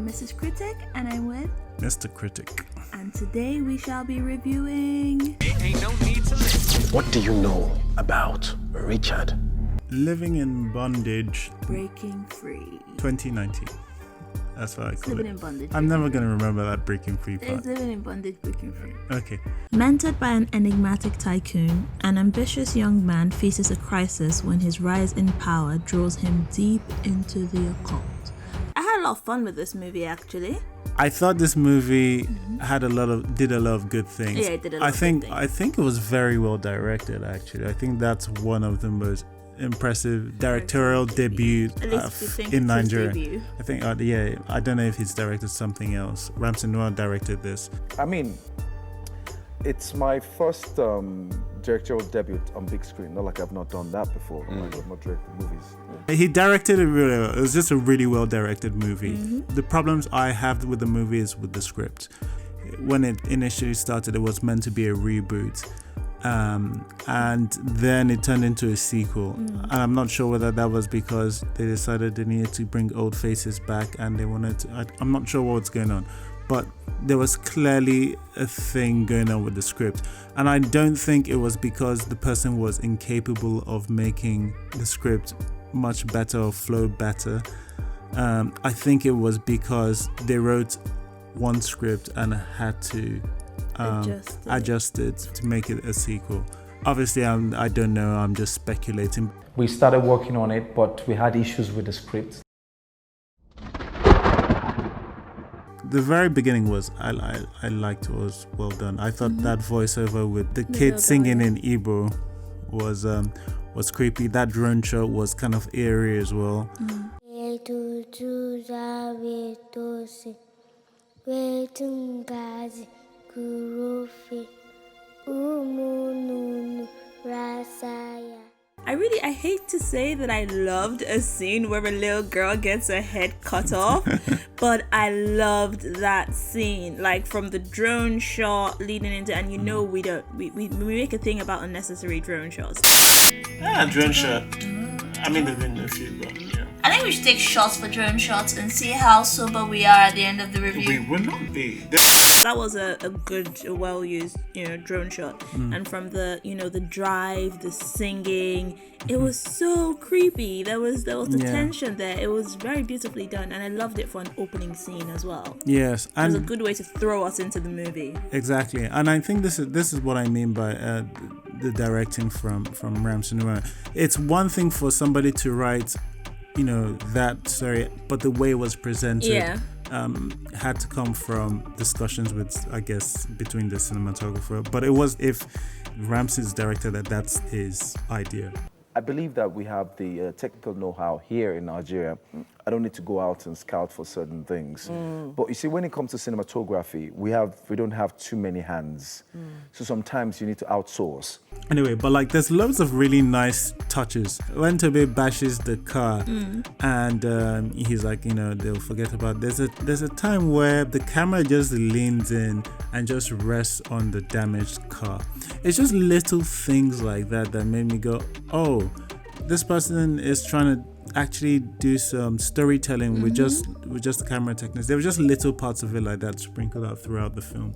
Mrs Critic, and I'm with Mr. Critic. And today we shall be reviewing Ain't no need to listen. What do you know about Richard? Living in Bondage Breaking Free. 2019. That's what I call Living it. in Bondage. I'm never going to remember that Breaking Free part. It's Living in Bondage Breaking Free. Okay. Mentored by an enigmatic tycoon, an ambitious young man faces a crisis when his rise in power draws him deep into the occult. I had a lot of fun with this movie, actually. I thought this movie did a lot of good things. Yeah, it did a lot of good things. I think it was very well directed, actually. I think that's one of the most impressive directorial debuts in Nigeria. I think, I don't know if he's directed something else. Ramsey Noah directed this. I mean, it's my first directorial debut on big screen. Not like I've not done that before. Like I've not directed movies. Yeah. He directed it really well. It was just a really well directed movie. The problems I have with the movie is with the script. When it initially started, it was meant to be a reboot. And then it turned into a sequel. And I'm not sure whether that was because they decided they needed to bring old faces back and they wanted to. I'm not sure what's going on. But there was clearly a thing going on with the script. And I don't think it was because the person was incapable of making the script much better or flow better. I think it was because they wrote one script and had to adjust it to make it a sequel. Obviously, I don't know. I'm just speculating. We started working on it, but we had issues with the script. The very beginning was I liked it, was well done. I thought that voiceover with the kid singing in Igbo was creepy. That drone shot was kind of eerie as well. I hate to say that I loved a scene where a little girl gets her head cut off, but I loved that scene, like from the drone shot leading into, and we make a thing about unnecessary drone shots. Drone shot. I mean, there've been a few, but yeah. I think we should take shots for drone shots and see how sober we are at the end of the review. We will not be. That was a good, well-used, drone shot. And from the, the drive, the singing, it was so creepy. There was the tension there. It was very beautifully done, and I loved it for an opening scene as well. Yes, it was a good way to throw us into the movie. Exactly, and I think this is what I mean by the directing from Ramsey Noah. It's one thing for somebody to write, that story, but the way it was presented. Had to come from discussions with, I guess, between the cinematographer. But it was if Ramsey's directed that's his idea. I believe that we have the technical know-how here in Nigeria. I don't need to go out and scout for certain things. But you see, when it comes to cinematography, we don't have too many hands. So sometimes you need to outsource. Anyway, but there's loads of really nice touches. When Toby bashes the car and he's like, they'll forget about there's a time where the camera just leans in and just rests on the damaged car. It's just little things like that made me go, oh, this person is trying to actually do some storytelling with just the camera techniques. There were just little parts of it like that sprinkled out throughout the film.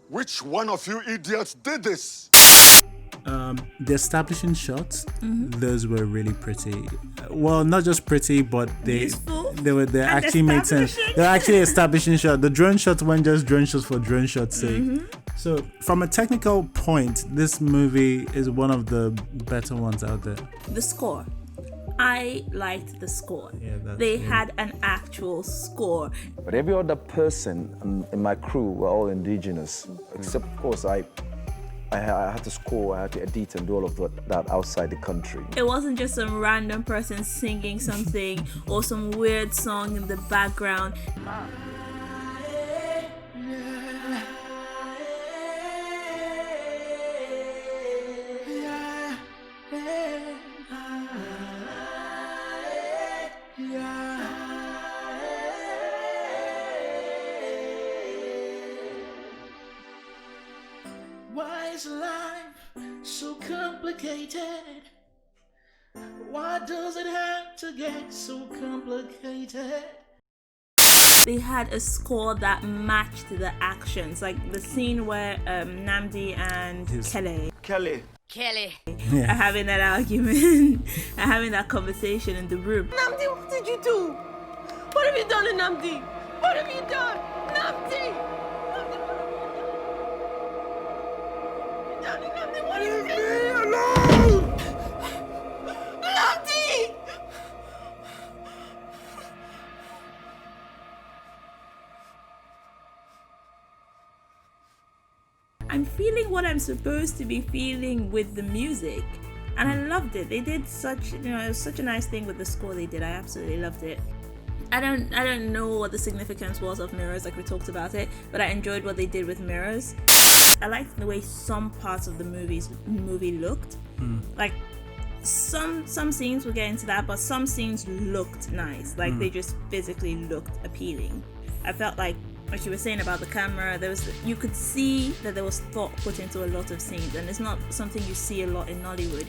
Which one of you idiots did this? The establishing shots, those were really pretty. Well, not just pretty, but they actually made sense. They're actually establishing shots. The drone shots weren't just drone shots for drone shots' sake. So, from a technical point, this movie is one of the better ones out there. The score. I liked the score. They had an actual score. But every other person in my crew were all indigenous, except, of course, I had to score, I had to edit and do all of that outside the country. It wasn't just some random person singing something or some weird song in the background. Why is life so complicated? Why does it have to get so complicated? They had a score that matched the actions, like the scene where Namdi and Kelly are having that argument, are having that conversation in the room. Namdi, what did you do? What have you done to Namdi? What have you done? Namdi! Namdi, what have you done? Leave me alone! Namdi! I'm feeling what I'm supposed to be feeling with the music, and I loved it. They did such, it was such a nice thing with the score they did. I absolutely loved it. I don't know what the significance was of mirrors, like we talked about it, but I enjoyed what they did with mirrors. I liked the way some parts of the movie looked. Like some scenes, we'll get into that, but some scenes looked nice. Like they just physically looked appealing. I felt like what you were saying about the camera, you could see that there was thought put into a lot of scenes, and it's not something you see a lot in Nollywood.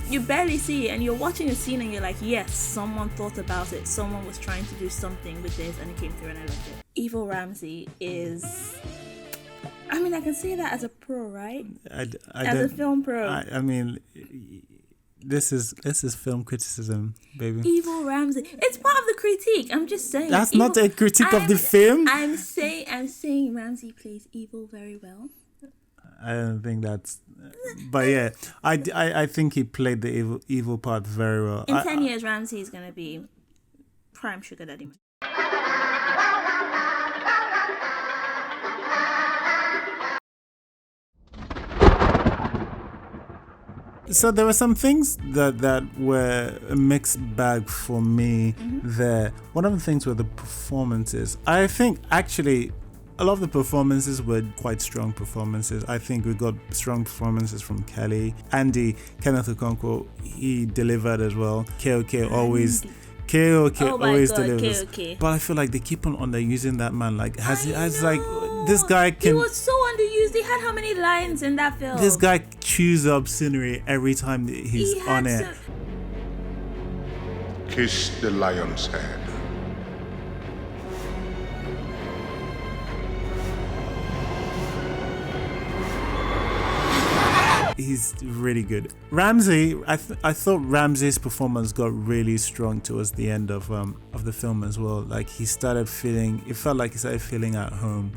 You barely see it, and you're watching a scene and you're like, yes, someone thought about it, someone was trying to do something with this, and it came through, and I loved it. Evil Ramsey is, I mean, I can say that as a pro, right? As a film pro. I mean, this is film criticism, baby. Evil Ramsey. It's part of the critique. I'm just saying. That's not a critique of the film. I'm saying Ramsey plays evil very well. I don't think that's, but yeah, I think he played the evil part very well. In 10 years, Ramsey is gonna be prime sugar daddy. So there were some things that were a mixed bag for me there. One of the things were the performances. I think actually a lot of the performances were quite strong performances. I think we got strong performances from Kelly. Andy, Kenneth Okonkwo, he delivered as well. KOK always delivers. KOK. But I feel like they keep on underusing that man. Like this guy can. He was so underused. He had how many lines in that film? This guy chews up scenery every time he's on it. Kiss the lion's head. He's really good. Ramsey, I thought Ramsey's performance got really strong towards the end of the film as well. Like it felt like he started feeling at home.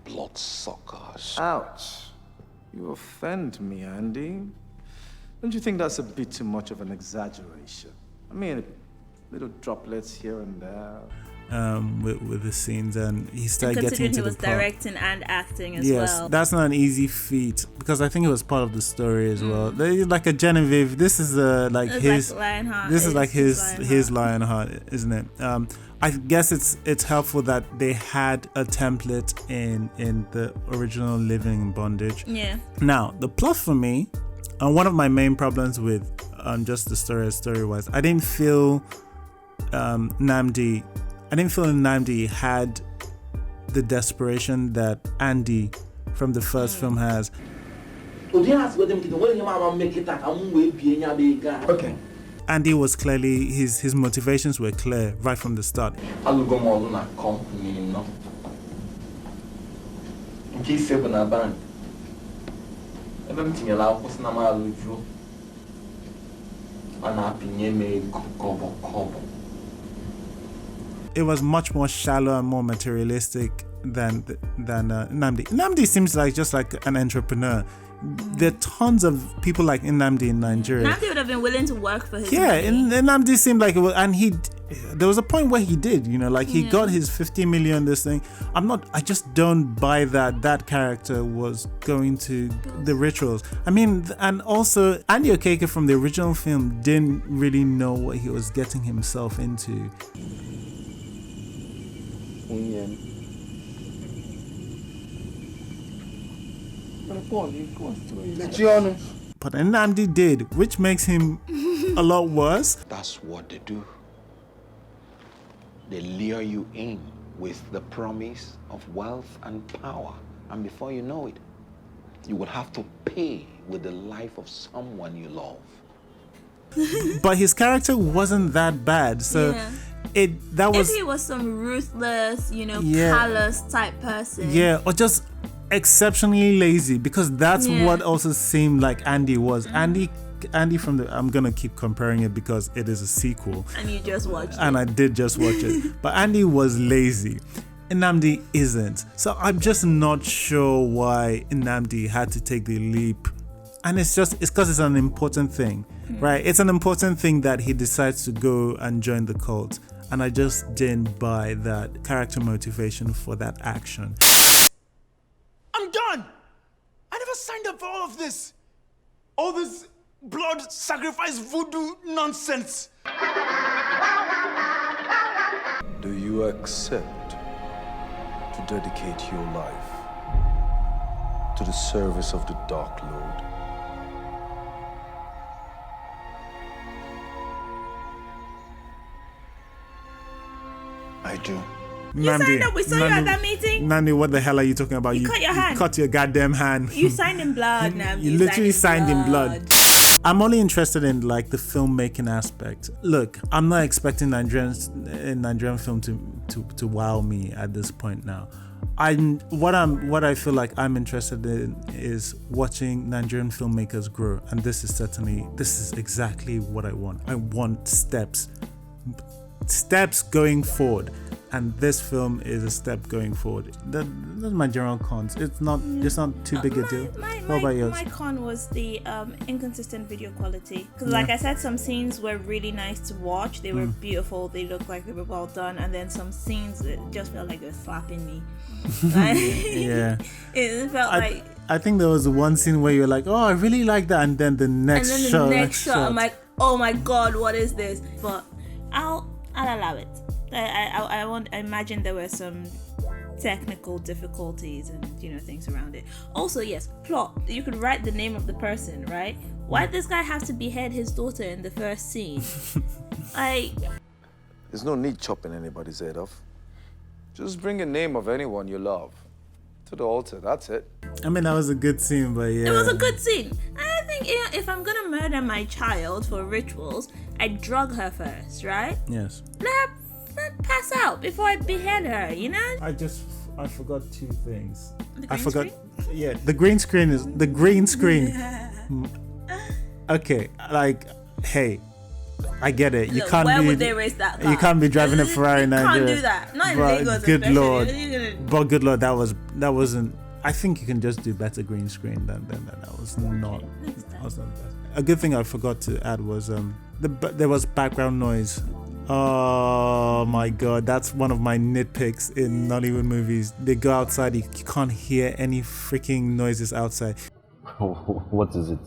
Bloodsuckers. Ouch. You offend me, Andy. Don't you think that's a bit too much of an exaggeration? I mean, little droplets here and there. With the scenes, and he started getting into the plot. Considering he was directing and acting as well. Yes, that's not an easy feat because I think it was part of the story as well. Like a Genevieve, this is his Lionheart. This is like his Lionheart, isn't it? I guess it's helpful that they had a template in the original Living in Bondage. Yeah. Now the plot for me, and one of my main problems with just the story-wise, I didn't feel Namdi had the desperation that Andy from the first film has. Okay. Andy was clearly, his motivations were clear right from the start. It was much more shallow and more materialistic than Nnamdi. Nnamdi seems just like an entrepreneur. There are tons of people like Nnamdi in Nigeria. Nnamdi would have been willing to work for his money. And Nnamdi seemed like it was, and there was a point where he did, he got his 50 million, this thing. I just don't buy that character was going to the rituals. I mean, and also Andy Okeke from the original film didn't really know what he was getting himself into. But Nnamdi did, which makes him a lot worse. That's what they do. They lure you in with the promise of wealth and power, and before you know it, You will have to pay with the life of someone you love. But his character wasn't that bad, so if was he was some ruthless, Yeah. callous type person. yeah, or just exceptionally lazy, because that's what also seemed like Andy was. Andy from the, I'm gonna keep comparing it because it is a sequel, And you just watched and it. I did just watch it. But Andy was lazy. Nnamdi isn't. So I'm just not sure why Nnamdi had to take the leap. And it's because it's an important thing, right? It's an important thing that he decides to go and join the cult. And I just didn't buy that character motivation for that action. I'm done! I never signed up for all of this. All this blood sacrifice voodoo nonsense. Do you accept to dedicate your life to the service of the Dark Lord? I do. signed up. We saw you at that meeting. Nandi, what the hell are you talking about? You cut your hand. You cut your goddamn hand. You signed in blood, Nam. You literally signed in blood. I'm only interested in like the filmmaking aspect. Look, I'm not expecting Nigerian film to wow me at this point now. What I feel like I'm interested in is watching Nigerian filmmakers grow, and this is exactly what I want. I want steps going forward, and this film is a step going forward. That's my general cons. It's not too big a deal. What about yours? My con was the inconsistent video quality, because like I said, some scenes were really nice to watch. They were beautiful. They looked like they were well done, and then some scenes it just felt like they were slapping me. Yeah. It felt like. I think there was one scene where you're like, oh, I really like that, and then the next shot, I'm like, oh my god, what is this? But I'll allow it. I imagine there were some technical difficulties and things around it. Also, yes, plot. You could write the name of the person, right? Why did this guy have to behead his daughter in the first scene? There's no need chopping anybody's head off. Just bring a name of anyone you love to the altar. That's it. I mean, that was a good scene, but yeah. It was a good scene. I think if I'm gonna murder my child for rituals, I drug her first, right? Yes. Let her pass out before I behead her, I forgot two things. The green screen? Yeah, the green screen is the green screen. Okay, like, hey, I get it. Look, where would they race that car? You can't be driving a Ferrari in Nigeria. You can't do that. Not in Lagos. Good lord. But good lord, that wasn't. I think you can just do better green screen than that. That was not. That was not best. A good thing I forgot to add was there was background noise. Oh my god, that's one of my nitpicks in Nollywood movies. They go outside, you can't hear any freaking noises outside. What is it?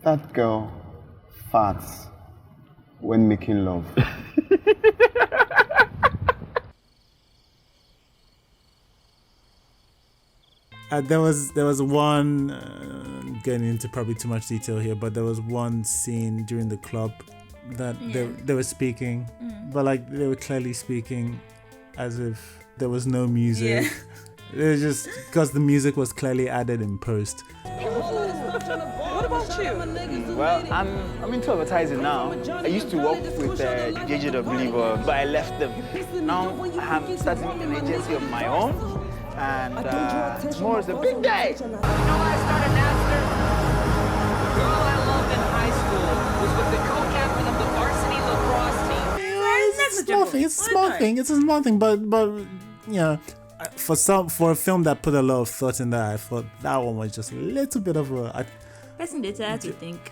That girl farts when making love. There was one, getting into probably too much detail here, but there was one scene during the club that they were speaking, but like they were clearly speaking as if there was no music. Yeah. It was just because the music was clearly added in post. What about you? Well, I'm into advertising now. I used to work with JJW, but I left them. Now I'm starting an agency of my own, and tomorrow is a big day. You know why I started Napster? The girl I loved in high school was with the co-captain of the varsity lacrosse team. It's a small thing, but for a film that put a lot of thought in that, I thought that one was just a little bit of a. person data to think.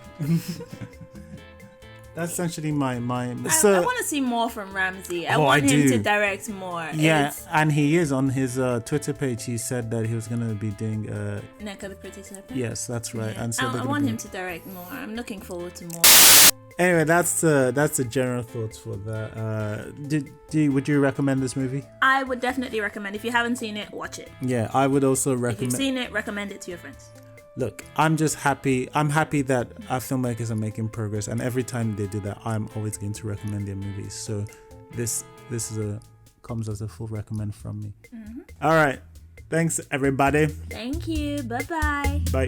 That's essentially my. I want to see more from Ramsey. I want him to direct more. Yeah, and he is on his Twitter page. He said that he was going to be doing. Neck of the Critic. Yes, that's right. Yeah. And so I want him to direct more. I'm looking forward to more. Anyway, that's the general thoughts for that. Would you recommend this movie? I would definitely recommend. If you haven't seen it, watch it. Yeah, I would also recommend. If you've seen it, recommend it to your friends. Look, I'm just happy. I'm happy that our filmmakers are making progress, and every time they do that, I'm always going to recommend their movies. So this comes as a full recommend from me. Mm-hmm. All right, Thanks, everybody. Thank you. Bye-bye. Bye.